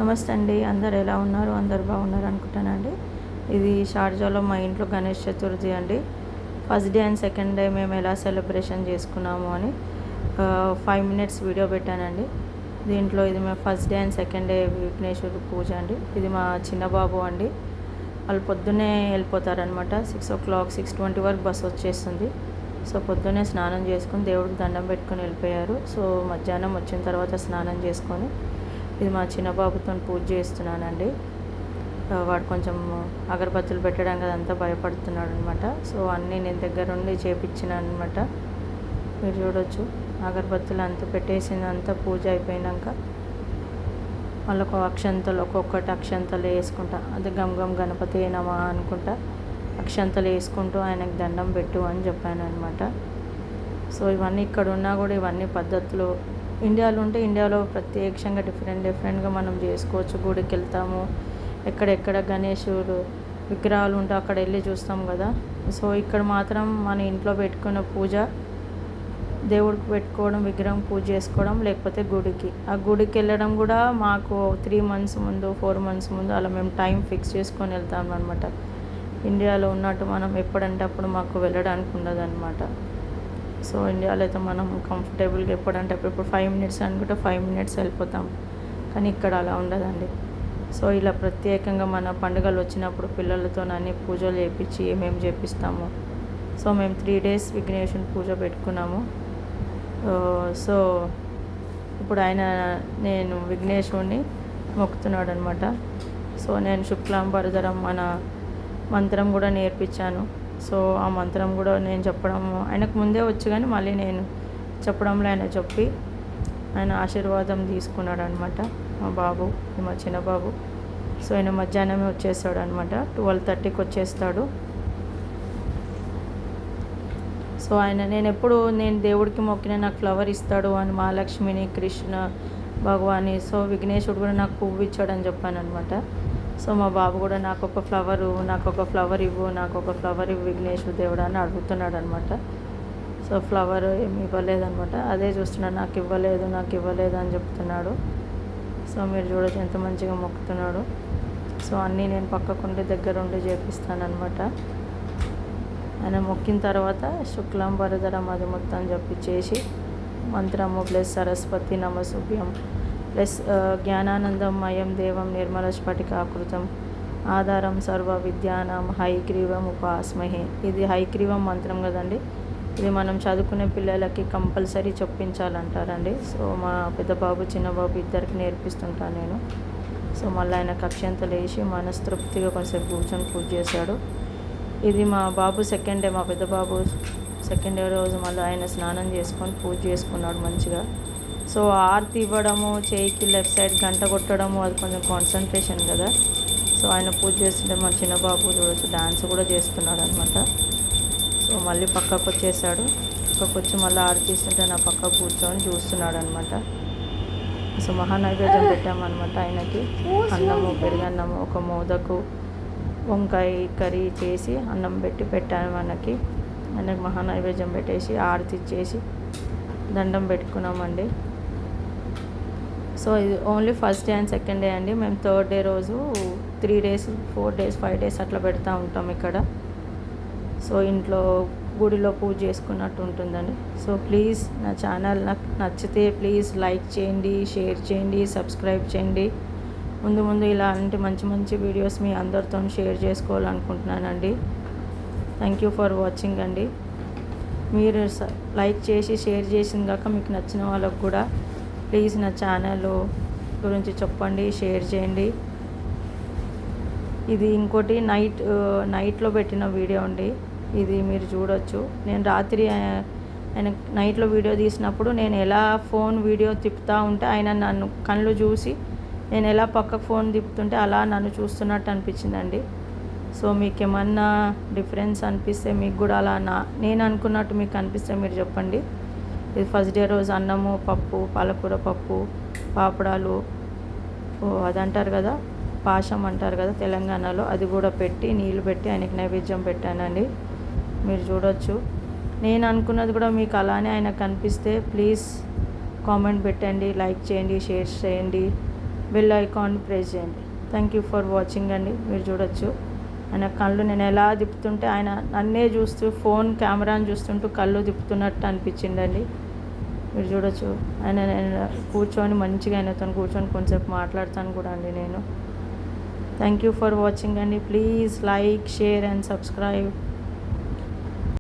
నమస్తే అండి. అందరు ఎలా ఉన్నారు? అందరు బాగున్నారు అనుకుంటానండి. ఇది షార్జాలో మా ఇంట్లో గణేష్ చతుర్థి అండి. First day and second day మేము ఎలా సెలబ్రేషన్ చేసుకున్నాము అని 5 మినిట్స్ వీడియో పెట్టానండి. దీంట్లో ఇది మేము first day and second day విఘ్నేశ్వరుడు పూజ అండి. ఇది మా చిన్న బాబు అండి. వాళ్ళు పొద్దున్నే వెళ్ళిపోతారనమాట. 6:00 6:20 వరకు బస్సు వచ్చేస్తుంది. సో పొద్దున్నే స్నానం చేసుకుని దేవుడికి దండం పెట్టుకొని వెళ్ళిపోయారు. సో మధ్యాహ్నం వచ్చిన తర్వాత స్నానం చేసుకొని ఇది మా చిన్న బాబుతో పూజ చేస్తున్నానండి. వాడు కొంచెం అగరబత్తులు పెట్టడానికి అదంతా భయపడుతున్నాడు అనమాట. సో అన్నీ నేను దగ్గరుండి చేపించినాను అనమాట. మీరు చూడొచ్చు, అగరబత్తులు అంతా పెట్టేసిందంతా పూజ అయిపోయినాక వాళ్ళకు అక్షంతలు ఒక్కొక్కటి అక్షంతలు వేసుకుంటా, అది గమ్ గమ్ గణపతి నమః అనుకుంటా అక్షంతలు వేసుకుంటూ ఆయనకు దండం పెట్టు అని చెప్పాను అనమాట. సో ఇవన్నీ ఇక్కడ ఉన్నా కూడా ఇవన్నీ పద్ధతులు ఇండియాలో ఉంటే ఇండియాలో ప్రత్యేకంగా డిఫరెంట్గా మనం చేసుకోవచ్చు. గుడికి వెళ్తాము, ఎక్కడెక్కడ గణేశుడు విగ్రహాలు ఉంటే అక్కడ వెళ్ళి చూస్తాం కదా. సో ఇక్కడ మాత్రం మన ఇంట్లో పెట్టుకున్న పూజ, దేవుడికి పెట్టుకోవడం, విగ్రహం పూజ చేసుకోవడం, లేకపోతే ఆ గుడికి వెళ్ళడం కూడా మాకు 3 months ముందు 4 months ముందు అలా మేము టైం ఫిక్స్ చేసుకొని వెళ్తాం అనమాట. ఇండియాలో ఉన్నట్టు మనం ఎప్పుడంటే అప్పుడు మాకు వెళ్ళడానికి ఉండదన్నమాట. సో ఇండియాలో అయితే మనం కంఫర్టబుల్గా ఎప్పుడంటే ఇప్పుడు 5 minutes అనుకుంటే 5 minutes వెళ్ళిపోతాం. కానీ ఇక్కడ అలా ఉండదండి. సో ఇలా ప్రత్యేకంగా మన పండుగలు వచ్చినప్పుడు పిల్లలతో అన్ని పూజలు చేయించి ఏమేమి చేపిస్తాము. సో మేము 3 days విఘ్నేశ్వరుని పూజ పెట్టుకున్నాము. సో ఇప్పుడు నేను విఘ్నేశ్వరుని మొక్కుతున్నాడు అనమాట. సో నేను శుక్లాంబరధరం మన మంత్రం కూడా నేర్పించాను. సో ఆ మంత్రం కూడా నేను చెప్పడం ఆయనకు ముందే వచ్చు, కానీ మళ్ళీ నేను చెప్పడంలో ఆయన చెప్పి ఆయన ఆశీర్వాదం తీసుకున్నాడు అనమాట. మా బాబు, మా చిన్న బాబు. సో ఆయన మధ్యాహ్నమే వచ్చేస్తాడు అనమాట. 12:30కి వచ్చేస్తాడు. సో నేను దేవుడికి మొక్కిన నాకు ఫ్లవర్ ఇస్తాడు అని మహాలక్ష్మిని, కృష్ణ భగవాని, సో విఘ్నేశ్వరుడు కూడా నాకు పువ్వు ఇచ్చాడని చెప్పాను అనమాట. సో మా బాబు కూడా నాకు ఒక ఫ్లవర్ ఇవ్వు విఘ్నేశ్వర దేవుడా అని అడుగుతున్నాడు అనమాట. సో ఫ్లవర్ ఏమి ఇవ్వలేదనమాట. అదే చూస్తున్నాడు, నాకు ఇవ్వలేదు అని చెప్తున్నాడు. సో మీరు చూడొచ్చు ఎంత మంచిగా మొక్కుతున్నాడు. సో అన్నీ నేను పక్కకుండి దగ్గరుండి చేపిస్తానమాట. ఆయన మొక్కిన తర్వాత శుక్లాంబరధరం అది మొత్తం చెప్పించేసి మంత్రము ప్లస్ సరస్వతి నమస్తుభ్యం ప్లస్ జ్ఞానానందమయం దేవం నిర్మల స్ఫటికాకృతం ఆధారం సర్వ విద్యానాం హైగ్రీవం ఉపాస్మహే. ఇది హైగ్రీవం మంత్రం కదండి. ఇది మనం చదువుకునే పిల్లలకి కంపల్సరీ చెప్పించాలంటారండి. సో మా పెద్ద బాబు చిన్న బాబు ఇద్దరికి నేర్పిస్తుంటాను నేను. సో మళ్ళీ ఆయన అక్షంతలు వేసి మనస్తృప్తిగా కొంచెంసేపు కూర్చొని పూజ చేశాడు. ఇది మా బాబు సెకండ్ డే, మా పెద్ద బాబు సెకండ్ డే రోజు మళ్ళీ ఆయన స్నానం చేసుకొని పూజ చేసుకున్నాడు మంచిగా. సో ఆరతి ఇవ్వడము, చేయికి లెఫ్ట్ సైడ్ గంట కొట్టడము అది కొంచెం కాన్సన్ట్రేషన్ కదా. సో ఆయన పూజ చేస్తుంటే మా చిన్న బాబు చూడొచ్చు డాన్స్ కూడా చేస్తున్నాడు అనమాట. సో మళ్ళీ పక్కకు వచ్చేసాడు. పక్కకు వచ్చి మళ్ళీ ఆరతి ఇస్తుంటే నా పక్క కూర్చొని చూస్తున్నాడు అనమాట. సో మహానైవేద్యం పెట్టామన్నమాట ఆయనకి. అన్నము, పెరుగన్నము, ఒక మోదకు, వంకాయ కర్రీ చేసి అన్నం పెట్టాను ఆయనకి మహానైవేద్యం పెట్టేసి ఆరతి ఇచ్చేసి దండం పెట్టుకున్నామండి. సో ఇది only first day and second day అండి. మేము థర్డ్ డే రోజు 3 days 4 days 5 days అట్లా పెడతా ఉంటాం ఇక్కడ. సో ఇంట్లో గుడిలో పూజ చేసుకున్నట్టు ఉంటుందండి. సో ప్లీజ్ నా ఛానల్ నాకు నచ్చితే ప్లీజ్ లైక్ చేయండి, షేర్ చేయండి, సబ్స్క్రైబ్ చేయండి. ముందు ఇలాంటి మంచి వీడియోస్ మీ అందరితో షేర్ చేసుకోవాలనుకుంటున్నానండి. థ్యాంక్ యూ ఫర్ వాచింగ్ అండి. మీరు లైక్ చేసి షేర్ చేసిన కాక మీకు నచ్చిన వాళ్ళకు కూడా ప్లీజ్ నా ఛానల్ గురించి చెప్పండి, షేర్ చేయండి. ఇది ఇంకోటి నైట్లో పెట్టిన వీడియో అండి. ఇది మీరు చూడొచ్చు. నేను రాత్రి ఆయన నైట్లో వీడియో తీసినప్పుడు నేను ఎలా ఫోన్ వీడియో తిప్పుతూ ఉంటే ఆయన నన్ను కళ్ళు చూసి నేను ఎలా పక్కకు ఫోన్ తిప్పుతుంటే అలా నన్ను చూస్తున్నట్టు అనిపించిందండి. సో మీకు ఏమన్నా డిఫరెన్స్ అనిపిస్తే, మీకు కూడా అలా నేను అనుకున్నట్టు మీకు అనిపిస్తే మీరు చెప్పండి. ఇది ఫస్ట్ డే రోజు అన్నము, పప్పు, పాలకూర పప్పు, పాపడాలు, అదంటారు కదా పాశం అంటారు కదా తెలంగాణలో, అది కూడా పెట్టి నీళ్ళు పెట్టి ఆయనకి నైవేద్యం పెట్టానండి. మీరు చూడొచ్చు. నేను అనుకున్నది కూడా మీకు అలానే ఆయనకు కనిపిస్తే ప్లీజ్ కామెంట్ పెట్టండి, లైక్ చేయండి, షేర్ చేయండి. బెల్ ఐకాన్ ప్రెస్ చేయండి. థ్యాంక్ యూ ఫర్ వాచింగ్ అండి. మీరు చూడొచ్చు ఆయన కళ్ళు నేను ఎలా తిప్పుతుంటే ఆయన నన్నే చూస్తూ ఫోన్ కెమెరాని చూస్తుంటూ కళ్ళు తిప్పుతున్నట్టు అనిపించిందండి. మీరు చూడొచ్చు ఆయన నేను కూర్చొని మంచిగా ఆయనతో కూర్చొని కొంచెంసేపు మాట్లాడతాను కూడా అండి నేను. థ్యాంక్ యూ ఫర్ వాచింగ్ అండి. Please like, share and subscribe.